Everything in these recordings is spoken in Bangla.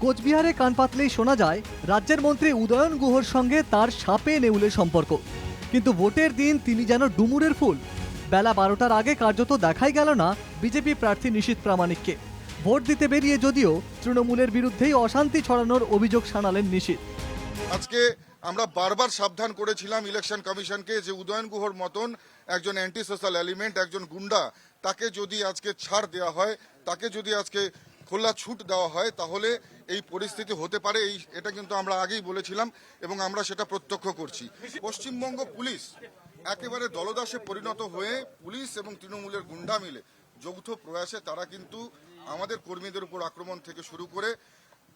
কোচবিহারে কান পাতলেই শোনা যায় রাজ্যের মন্ত্রী উদয়ন গুহর সঙ্গে তার সাপে নেউলে সম্পর্ক, কিন্তু ভোটের দিন তিনি যেন ডুমুরের ফুল। বেলা 12টার আগে কার্যত দেখাই গেল না বিজেপি প্রার্থী নিশীথ প্রামাণিককে। ভোট দিতে বেরিয়ে যদিও তৃণমূলের বিরুদ্ধেই অশান্তি ছড়ানোর অভিযোগ শানালেন নিশীথ। আজকে আমরা বারবার সাবধান করেছিলাম ইলেকশন কমিশনকে যে উদয়ন গুহর মতন একজন অ্যান্টি সোশ্যাল এলিমেন্ট, একজন গুন্ডা, তাকে যদি আজকে ছাড় দেওয়া হয়, তাকে যদি আজকে খোলা ছুট দেওয়া হয়, তাহলে এই পরিস্থিতি হতে পারে। এটা কিন্তু আমরা আগেই বলেছিলাম এবং আমরা সেটা প্রত্যক্ষ করছি। পশ্চিমবঙ্গ পুলিশ একেবারে দলদাসে পরিণত হয়ে পুলিশ এবং তৃণমূলের গুন্ডা মিলে যৌথ প্রয়াসে তারা কিন্তু আমাদের কর্মীদের উপর আক্রমণ থেকে শুরু করে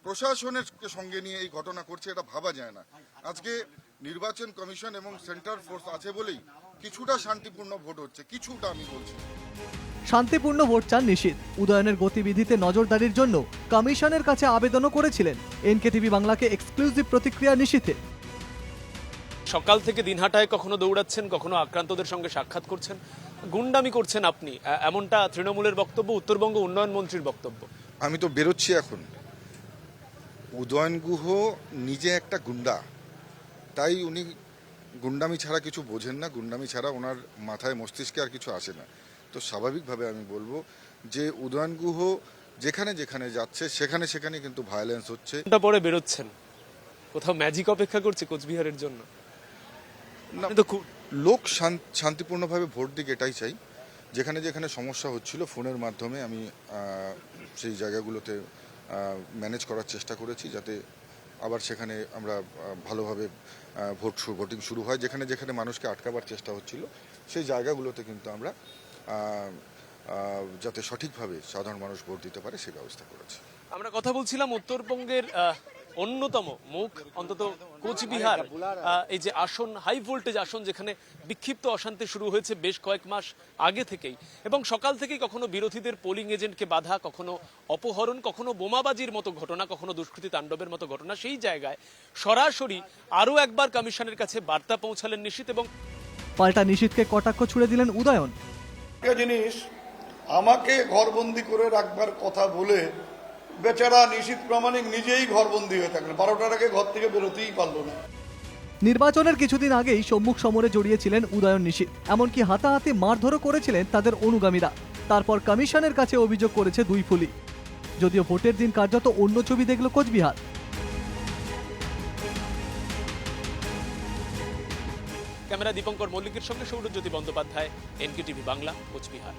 প্রশাসনের সঙ্গে নিয়ে এই ঘটনা করছে, এটা ভাবা যায় না। আজকে নির্বাচন কমিশন এবং সেন্ট্রাল ফোর্স আছে বলেই কিছুটা শান্তিপূর্ণ ভোট হচ্ছে, কিছুটা আমি বলছি। শান্তিপূর্ণ ভোট চান নিশীথ। উদয়নের গতিবিধিতে নজরদারির জন্য কমিশনের কাছে আবেদনও করেছিলেন। এনকেটিভি বাংলাকে এক্সক্লুসিভ প্রতিক্রিয়া নিশীথের। সকাল থেকে দিনহাটায় কখনো দৌড়াচ্ছেন, কখনো আক্রান্তদের সঙ্গে সাক্ষাৎ করছেন, গুন্ডামি করছেন আপনি, এমনটা তৃণমূলের বক্তব্য, উত্তরবঙ্গ উন্নয়ন মন্ত্রীর বক্তব্য। আমি তো বেরোচ্ছি এখন। উদয়ন গুহ নিজে একটা গুন্ডা, তাই উনি গুন্ডামি ছাড়া কিছু বোঝেন না, গুন্ডামি ছাড়া ওনার মাথায় মস্তিষ্কে আর কিছু আসে না। তো স্বাভাবিকভাবে আমি বলবো যে উদয়ন গুহ যেখানে যেখানে যাচ্ছে সেখানে সেখানে কিন্তু ভায়োলেন্স হচ্ছে। পরে বেরোচ্ছেন, কোথাও ম্যাজিক অপেক্ষা করছে কোচবিহারের জন্য? না, লোক শান্তিপূর্ণভাবে ভোট দিক, এটাই চাই। যেখানে যেখানে সমস্যা হচ্ছিল ফোনের মাধ্যমে আমি সেই জায়গাগুলোতে ম্যানেজ করার চেষ্টা করেছি, যাতে আবার সেখানে আমরা ভালোভাবে ভোটিং শুরু হয়। যেখানে যেখানে মানুষকে আটকাবার চেষ্টা হচ্ছিল সেই জায়গাগুলোতে কিন্তু আমরা যাতে সঠিকভাবে সাধারণ মানুষ ভোট দিতে পারে সেই ব্যবস্থা করেছি। আমরা কথা বলছিলাম উত্তরবঙ্গের অন্যতম মুখ, অন্তত কোচবিহার, এই যে আসন, হাই ভোল্টেজ আসন, যেখানে বিক্ষিপ্ত অশান্তি শুরু হয়েছে বেশ কয়েক মাস আগে থেকেই, এবং সকাল থেকেই কখনো বিরোধীদের পোলিং এজেন্টকে বাধা, কখনো অপহরণ, কখনো বোমাবাজির মতো ঘটনা, কখনো দুষ্কৃতী তাণ্ডবের মতো ঘটনা। সেই জায়গায় সরাসরি আরও একবার কমিশনের কাছে বার্তা পৌঁছালেন নিশীথ এবং পাল্টা নিশীথকে কটাক্ষ ছুড়ে দিলেন উদয়ন। একটা জিনিস, আমাকে ঘরবন্দি করে রাখবার কথা বলে বেচারা নিশীথ প্রামাণিক নিজেই ঘরবন্দি হয়ে থাকলেন। 12টার আগে ঘর থেকে বেরোতেই পারলো না। নির্বাচনের কিছুদিন আগেই সম্মুখ সমরে জড়িয়েছিলেন উদয়ন নিশীথ, এমনকি হাতাহাতি মারধরও করেছিলেন তাদের অনুগামীরা। তারপর কমিশনের কাছে অভিযোগ করেছে দুই ফুলি। যদিও ভোটের দিন কার্যত অন্য ছবি দেখল কোচবিহার। ক্যামেরা দীপঙ্কর মল্লিকের সঙ্গে সৌরজ্যোতি বন্দ্যোপাধ্যায়, এনকেটিভি বাংলা, কোচবিহার।